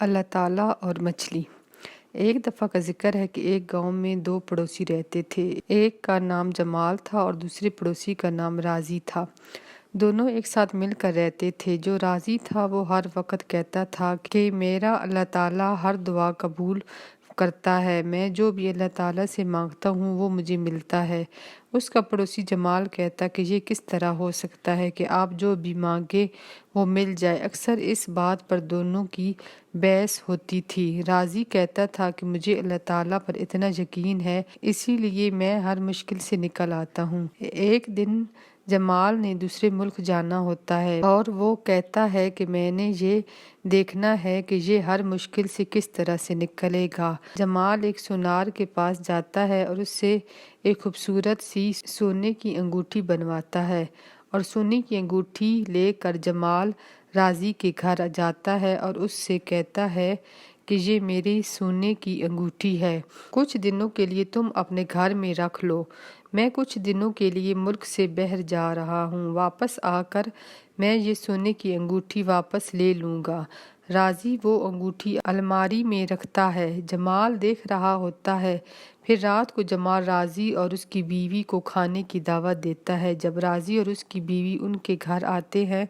اللہ تعالیٰ اور مچھلی۔ ایک دفعہ کا ذکر ہے کہ ایک گاؤں میں دو پڑوسی رہتے تھے۔ ایک کا نام جمال تھا اور دوسرے پڑوسی کا نام راضی تھا۔ دونوں ایک ساتھ مل کر رہتے تھے۔ جو راضی تھا وہ ہر وقت کہتا تھا کہ میرا اللہ تعالیٰ ہر دعا قبول کرتا ہے، میں جو بھی اللہ تعالیٰ سے مانگتا ہوں وہ مجھے ملتا ہے۔ اس کا پڑوسی جمال کہتا کہ یہ کس طرح ہو سکتا ہے کہ آپ جو بھی مانگے وہ مل جائے۔ اکثر اس بات پر دونوں کی بحث ہوتی تھی۔ راضی کہتا تھا کہ مجھے اللہ تعالیٰ پر اتنا یقین ہے، اسی لیے میں ہر مشکل سے نکل آتا ہوں۔ ایک دن جمال نے دوسرے ملک جانا ہوتا ہے اور وہ کہتا ہے کہ میں نے یہ دیکھنا ہے کہ یہ ہر مشکل سے کس طرح سے نکلے گا۔ جمال ایک سونار کے پاس جاتا ہے اور اس سے ایک خوبصورت سی سونے کی انگوٹھی بنواتا ہے اور سونے کی انگوٹھی لے کر جمال راضی کے گھر جاتا ہے اور اس سے کہتا ہے کہ یہ میری سونے کی انگوٹھی ہے، کچھ دنوں کے لیے تم اپنے گھر میں رکھ لو، میں کچھ دنوں کے لیے ملک سے باہر جا رہا ہوں، واپس آ کر میں یہ سونے کی انگوٹھی واپس لے لوں گا۔ راضی وہ انگوٹھی الماری میں رکھتا ہے، جمال دیکھ رہا ہوتا ہے۔ پھر رات کو جمال راضی اور اس کی بیوی کو کھانے کی دعوت دیتا ہے۔ جب راضی اور اس کی بیوی ان کے گھر آتے ہیں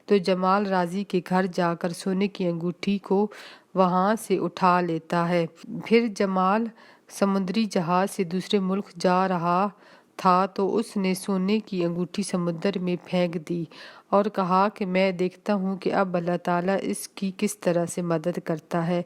تو جمال راضی کے گھر جا کر سونے کی انگوٹھی کو وہاں سے اٹھا لیتا ہے۔ پھر جمال سمندری جہاز سے دوسرے ملک جا رہا تھا تو اس نے سونے کی انگوٹھی سمندر میں پھینک دی اور کہا کہ میں دیکھتا ہوں کہ اب اللہ تعالیٰ اس کی کس طرح سے مدد کرتا ہے۔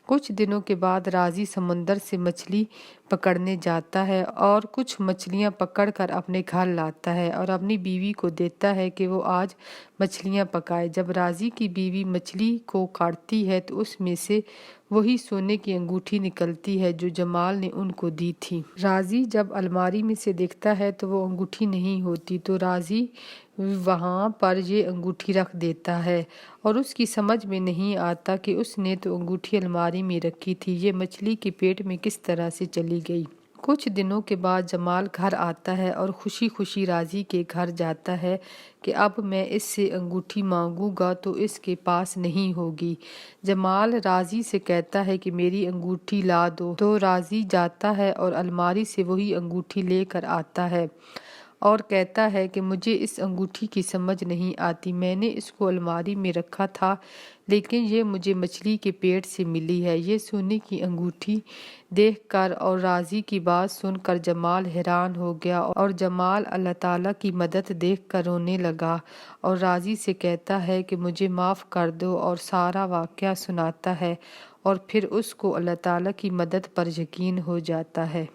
کچھ دنوں کے بعد راضی سمندر سے مچھلی پکڑنے جاتا ہے اور کچھ مچھلیاں پکڑ کر اپنے گھر لاتا ہے اور اپنی بیوی کو دیتا ہے کہ وہ آج مچھلیاں پکائے۔ جب راضی کی بیوی مچھلی کو کاٹتی ہے تو اس میں سے وہی سونے کی انگوٹھی نکلتی ہے جو جمال نے ان کو دی تھی۔ راضی جب الماری میں سے دیکھتا ہے تو وہ انگوٹھی نہیں ہوتی تو راضی وہاں پر یہ انگوٹھی رکھ دیتا ہے اور اس کی سمجھ میں نہیں آتا کہ اس نے تو انگوٹھی الماری میں رکھی تھی، یہ مچھلی کے پیٹ میں کس طرح سے چلی گئی۔ کچھ دنوں کے بعد جمال گھر آتا ہے اور خوشی خوشی راضی کے گھر جاتا ہے کہ اب میں اس سے انگوٹھی مانگوں گا تو اس کے پاس نہیں ہوگی۔ جمال راضی سے کہتا ہے کہ میری انگوٹھی لا دو، تو راضی جاتا ہے اور الماری سے وہی انگوٹھی لے کر آتا ہے اور کہتا ہے کہ مجھے اس انگوٹھی کی سمجھ نہیں آتی، میں نے اس کو الماری میں رکھا تھا لیکن یہ مجھے مچھلی کے پیٹ سے ملی ہے۔ یہ سونے کی انگوٹھی دیکھ کر اور راضی کی بات سن کر جمال حیران ہو گیا اور جمال اللہ تعالیٰ کی مدد دیکھ کر رونے لگا اور راضی سے کہتا ہے کہ مجھے معاف کر دو اور سارا واقعہ سناتا ہے اور پھر اس کو اللہ تعالیٰ کی مدد پر یقین ہو جاتا ہے۔